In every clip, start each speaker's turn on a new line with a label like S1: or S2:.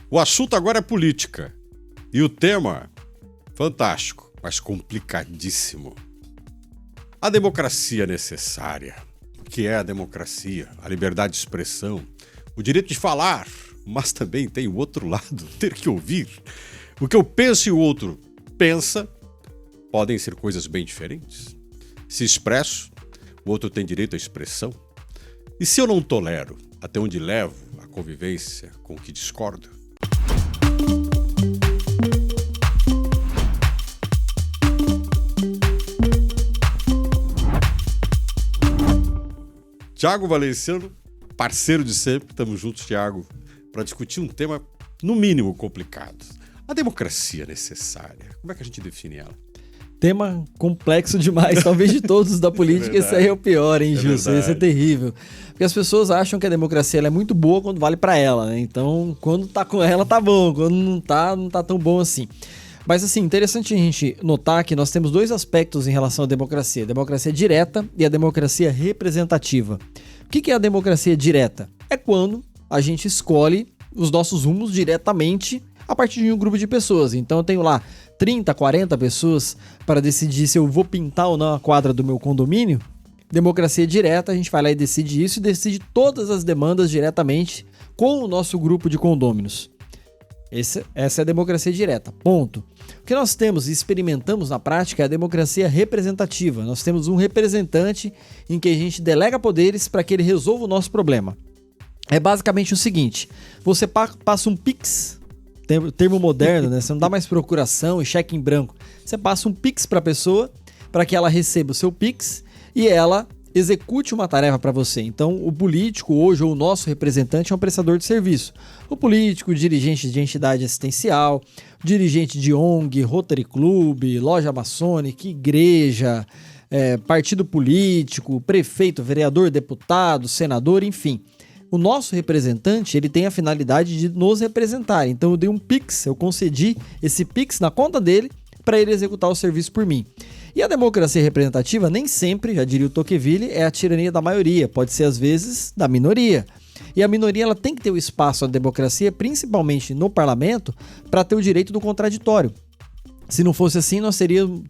S1: O assunto agora é política. E o tema, fantástico, mas complicadíssimo. A democracia necessária. O que é a democracia? A liberdade de expressão, o direito de falar, mas também tem o outro lado, ter que ouvir. O que eu penso e o outro pensa podem ser coisas bem diferentes. Se expresso, o outro tem direito à expressão. E se eu não tolero, até onde levo a convivência com o que discordo? Tiago Valenciano, parceiro de sempre, estamos juntos, Tiago, para discutir um tema, no mínimo, complicado. A democracia necessária, como é que a gente define ela?
S2: Tema complexo demais, talvez de todos da política, esse aí é o pior, hein, Gilson? Esse é terrível. Porque as pessoas acham que a democracia ela é muito boa quando vale para ela, né? Então, quando tá com ela, tá bom. Quando não tá tão bom assim. Mas, assim, interessante a gente notar que nós temos dois aspectos em relação à democracia. A democracia direta e a democracia representativa. O que é a democracia direta? É quando a gente escolhe os nossos rumos diretamente a partir de um grupo de pessoas. Então, eu tenho lá 30, 40 pessoas para decidir se eu vou pintar ou não a quadra do meu condomínio. Democracia direta, a gente vai lá e decide isso e decide todas as demandas diretamente com o nosso grupo de condôminos. Essa é a democracia direta, ponto. O que nós temos e experimentamos na prática é a democracia representativa. Nós temos um representante em que a gente delega poderes para que ele resolva o nosso problema. É basicamente o seguinte, você passa um Pix, termo moderno, né? Você não dá mais procuração e cheque em branco. Você passa um Pix para a pessoa para que ela receba o seu Pix e ela execute uma tarefa para você. Então, o político hoje, ou o nosso representante, é um prestador de serviço. O político, o dirigente de entidade assistencial, dirigente de ONG, Rotary Club, loja maçônica, igreja, partido político, prefeito, vereador, deputado, senador, enfim. O nosso representante, ele tem a finalidade de nos representar. Então, eu dei um Pix, eu concedi esse Pix na conta dele para ele executar o serviço por mim. E a democracia representativa nem sempre, já diria o Tocqueville, é a tirania da maioria, pode ser às vezes da minoria. E a minoria ela tem que ter o espaço na democracia, principalmente no parlamento, para ter o direito do contraditório. Se não fosse assim, nós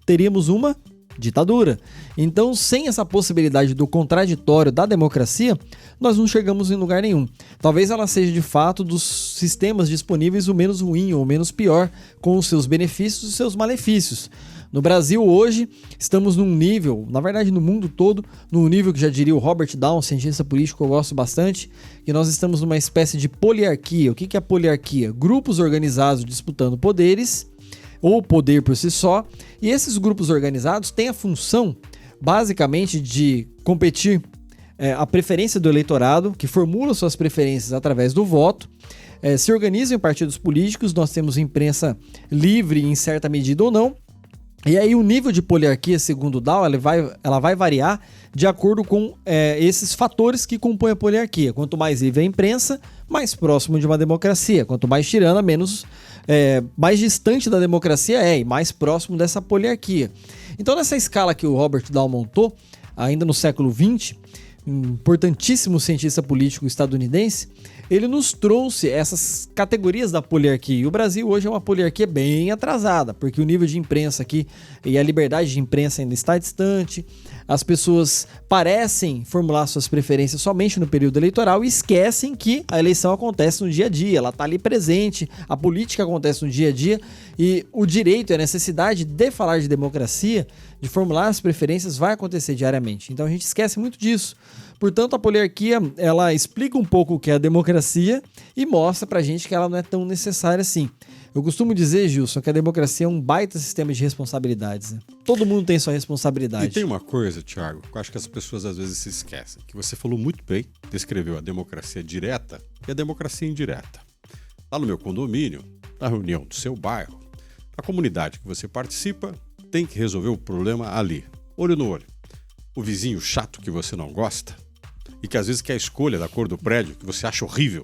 S2: teríamos uma ditadura. Então, sem essa possibilidade do contraditório da democracia, nós não chegamos em lugar nenhum. Talvez ela seja, de fato, dos sistemas disponíveis o menos ruim ou o menos pior, com os seus benefícios e os seus malefícios. No Brasil, hoje, estamos num nível, na verdade no mundo todo, num nível que já diria o Robert Down, cientista político que eu gosto bastante, que nós estamos numa espécie de poliarquia. O que é poliarquia? Grupos organizados disputando poderes, ou poder por si só, e esses grupos organizados têm a função, basicamente, de competir a preferência do eleitorado, que formula suas preferências através do voto, se organizam em partidos políticos, nós temos imprensa livre em certa medida ou não, e aí o nível de poliarquia, segundo Dow, ela vai variar de acordo com esses fatores que compõem a poliarquia. Quanto mais livre a imprensa, mais próximo de uma democracia. Quanto mais tirana, mais distante da democracia e mais próximo dessa poliarquia. Então, nessa escala que o Robert Dow montou, ainda no século XX, um importantíssimo cientista político estadunidense, ele nos trouxe essas categorias da poliarquia. E o Brasil hoje é uma poliarquia bem atrasada, porque o nível de imprensa aqui e a liberdade de imprensa ainda está distante. As pessoas parecem formular suas preferências somente no período eleitoral e esquecem que a eleição acontece no dia a dia, ela está ali presente, a política acontece no dia a dia e o direito e a necessidade de falar de democracia, de formular as preferências, vai acontecer diariamente. Então a gente esquece muito disso. Portanto, a poliarquia, ela explica um pouco o que é a democracia e mostra pra gente que ela não é tão necessária assim. Eu costumo dizer, Gilson, que a democracia é um baita sistema de responsabilidades, né? Todo mundo tem sua responsabilidade.
S1: E tem uma coisa, Thiago, que eu acho que as pessoas às vezes se esquecem, que você falou muito bem, descreveu a democracia direta e a democracia indireta. Lá no meu condomínio, na reunião do seu bairro, a comunidade que você participa tem que resolver o problema ali, olho no olho. O vizinho chato que você não gosta, e que às vezes quer a escolha da cor do prédio que você acha horrível,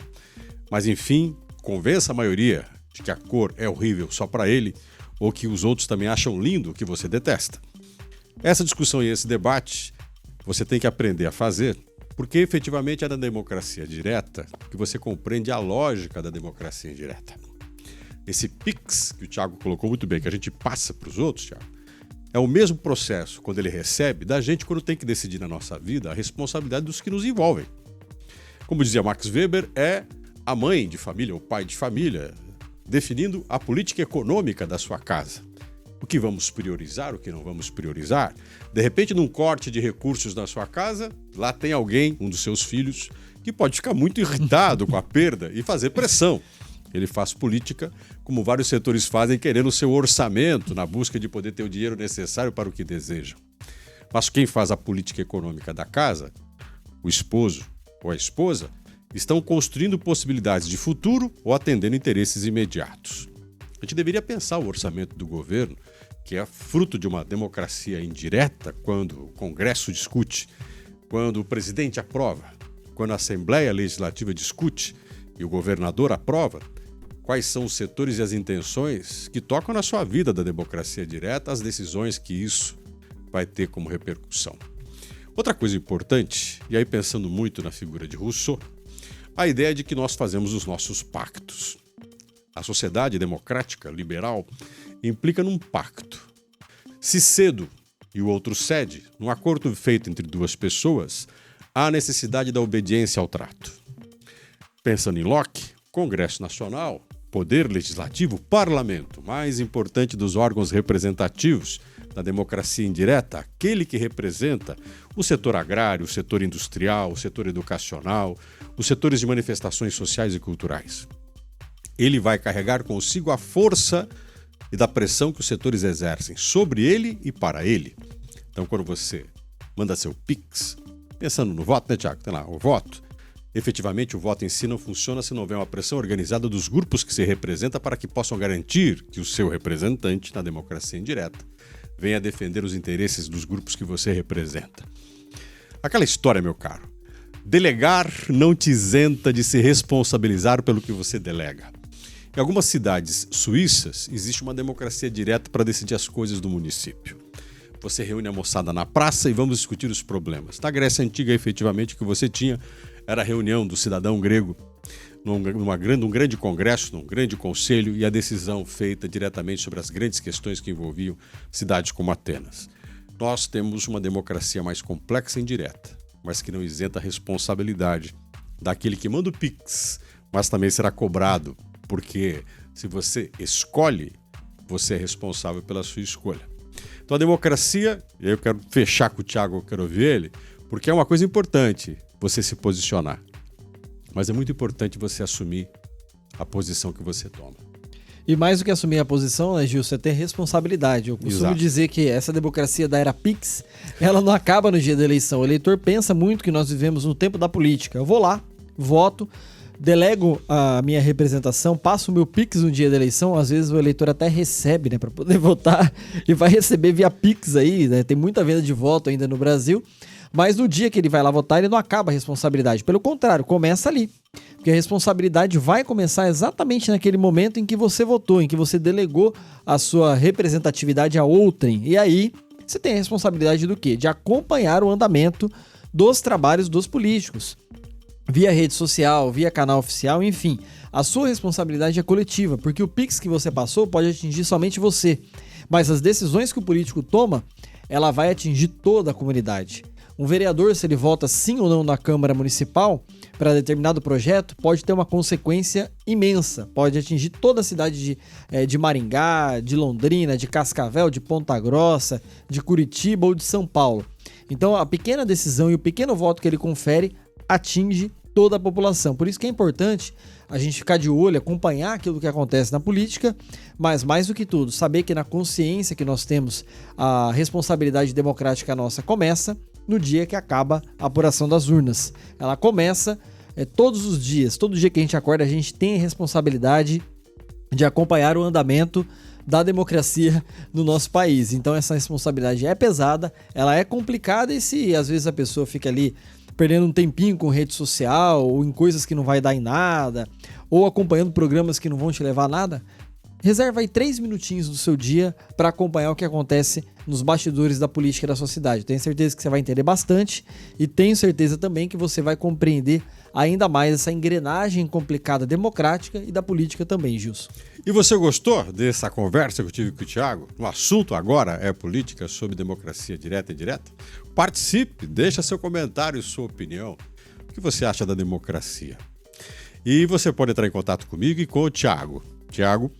S1: mas enfim, convença a maioria de que a cor é horrível só para ele, ou que os outros também acham lindo o que você detesta. Essa discussão e esse debate você tem que aprender a fazer, Porque efetivamente é na democracia direta que você compreende a lógica da democracia indireta. Esse PIX, que o Thiago colocou muito bem, que a gente passa para os outros, Thiago, é o mesmo processo quando ele recebe da gente quando tem que decidir na nossa vida a responsabilidade dos que nos envolvem. Como dizia Max Weber, é a mãe de família, o pai de família, definindo a política econômica da sua casa. O que vamos priorizar, o que não vamos priorizar. De repente, num corte de recursos na sua casa, lá tem alguém, um dos seus filhos, que pode ficar muito irritado com a perda e fazer pressão. Ele faz política, como vários setores fazem, querendo o seu orçamento, na busca de poder ter o dinheiro necessário para o que desejam. Mas quem faz a política econômica da casa, o esposo ou a esposa, estão construindo possibilidades de futuro ou atendendo interesses imediatos. A gente deveria pensar o orçamento do governo, que é fruto de uma democracia indireta, quando o Congresso discute, quando o presidente aprova, quando a Assembleia Legislativa discute e o governador aprova, quais são os setores e as intenções que tocam na sua vida da democracia direta, as decisões que isso vai ter como repercussão. Outra coisa importante, e aí pensando muito na figura de Rousseau, a ideia de que nós fazemos os nossos pactos. A sociedade democrática, liberal, implica num pacto. Se cedo e o outro cede, num acordo feito entre duas pessoas, há a necessidade da obediência ao trato. Pensando em Locke, Congresso Nacional, Poder Legislativo, Parlamento, mais importante dos órgãos representativos da democracia indireta, aquele que representa o setor agrário, o setor industrial, o setor educacional, os setores de manifestações sociais e culturais. Ele vai carregar consigo a força e da pressão que os setores exercem sobre ele e para ele. Então, quando você manda seu PIX, pensando no voto, né, Thiago? Tem lá, o voto. Efetivamente, o voto em si não funciona se não houver uma pressão organizada dos grupos que se representa para que possam garantir que o seu representante, na democracia indireta, venha defender os interesses dos grupos que você representa. Aquela história, meu caro. Delegar não te isenta de se responsabilizar pelo que você delega. Em algumas cidades suíças, existe uma democracia direta para decidir as coisas do município. Você reúne a moçada na praça e vamos discutir os problemas. Na Grécia Antiga, efetivamente, o que você tinha era a reunião do cidadão grego num grande congresso, num grande conselho e a decisão feita diretamente sobre as grandes questões que envolviam cidades como Atenas. Nós temos uma democracia mais complexa e indireta, mas que não isenta a responsabilidade daquele que manda o PIX, mas também será cobrado, porque se você escolhe, você é responsável pela sua escolha. Então a democracia, e aí eu quero fechar com o Thiago, eu quero ouvir ele, porque é uma coisa importante você se posicionar. Mas é muito importante você assumir a posição que você toma.
S2: E mais do que assumir a posição, né, Gil, você tem responsabilidade. Eu costumo dizer que essa democracia da era PIX, ela não acaba no dia da eleição. O eleitor pensa muito que nós vivemos no tempo da política. Eu vou lá, voto, delego a minha representação, passo o meu PIX no dia da eleição. Às vezes o eleitor até recebe, né, para poder votar, e vai receber via PIX aí, né? Tem muita venda de voto ainda no Brasil. Mas no dia que ele vai lá votar, ele não acaba a responsabilidade. Pelo contrário, começa ali. Porque a responsabilidade vai começar exatamente naquele momento em que você votou, em que você delegou a sua representatividade a outrem. E aí, você tem a responsabilidade do quê? De acompanhar o andamento dos trabalhos dos políticos. Via rede social, via canal oficial, enfim. A sua responsabilidade é coletiva, porque o PIX que você passou pode atingir somente você. Mas as decisões que o político toma, ela vai atingir toda a comunidade. Um vereador, se ele vota sim ou não na Câmara Municipal para determinado projeto, pode ter uma consequência imensa. Pode atingir toda a cidade de Maringá, de Londrina, de Cascavel, de Ponta Grossa, de Curitiba ou de São Paulo. Então, a pequena decisão e o pequeno voto que ele confere atinge toda a população. Por isso que é importante a gente ficar de olho, acompanhar aquilo que acontece na política, mas mais do que tudo, saber que na consciência que nós temos, a responsabilidade democrática nossa começa no dia que acaba a apuração das urnas. Ela começa todos os dias, todo dia que a gente acorda, a gente tem a responsabilidade de acompanhar o andamento da democracia no nosso país. Então essa responsabilidade é pesada, ela é complicada, e se às vezes a pessoa fica ali perdendo um tempinho com rede social, ou em coisas que não vai dar em nada, ou acompanhando programas que não vão te levar a nada, reserva aí 3 minutinhos do seu dia para acompanhar o que acontece nos bastidores da política da sua cidade. Tenho certeza que você vai entender bastante e tenho certeza também que você vai compreender ainda mais essa engrenagem complicada democrática e da política também, Gilson.
S1: E você gostou dessa conversa que eu tive com o Thiago? O assunto agora é política sobre democracia direta e indireta? Participe, deixa seu comentário e sua opinião. O que você acha da democracia? E você pode entrar em contato comigo e com o Thiago. Thiago?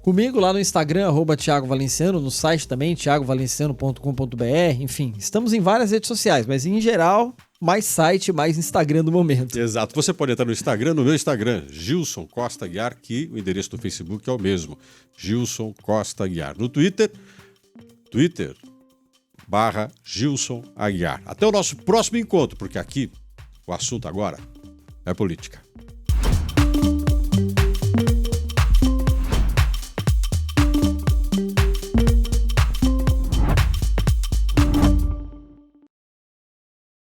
S2: Comigo lá no Instagram, @Thiago Valenciano, no site também, thiagovalenciano.com.br, enfim, estamos em várias redes sociais, mas em geral, mais site, mais Instagram no momento.
S1: Exato, você pode entrar no Instagram, no meu Instagram, Gilson Costa Aguiar, que o endereço do Facebook é o mesmo, Gilson Costa Aguiar. No Twitter, /Gilson Aguiar. Até o nosso próximo encontro, porque aqui o assunto agora é política.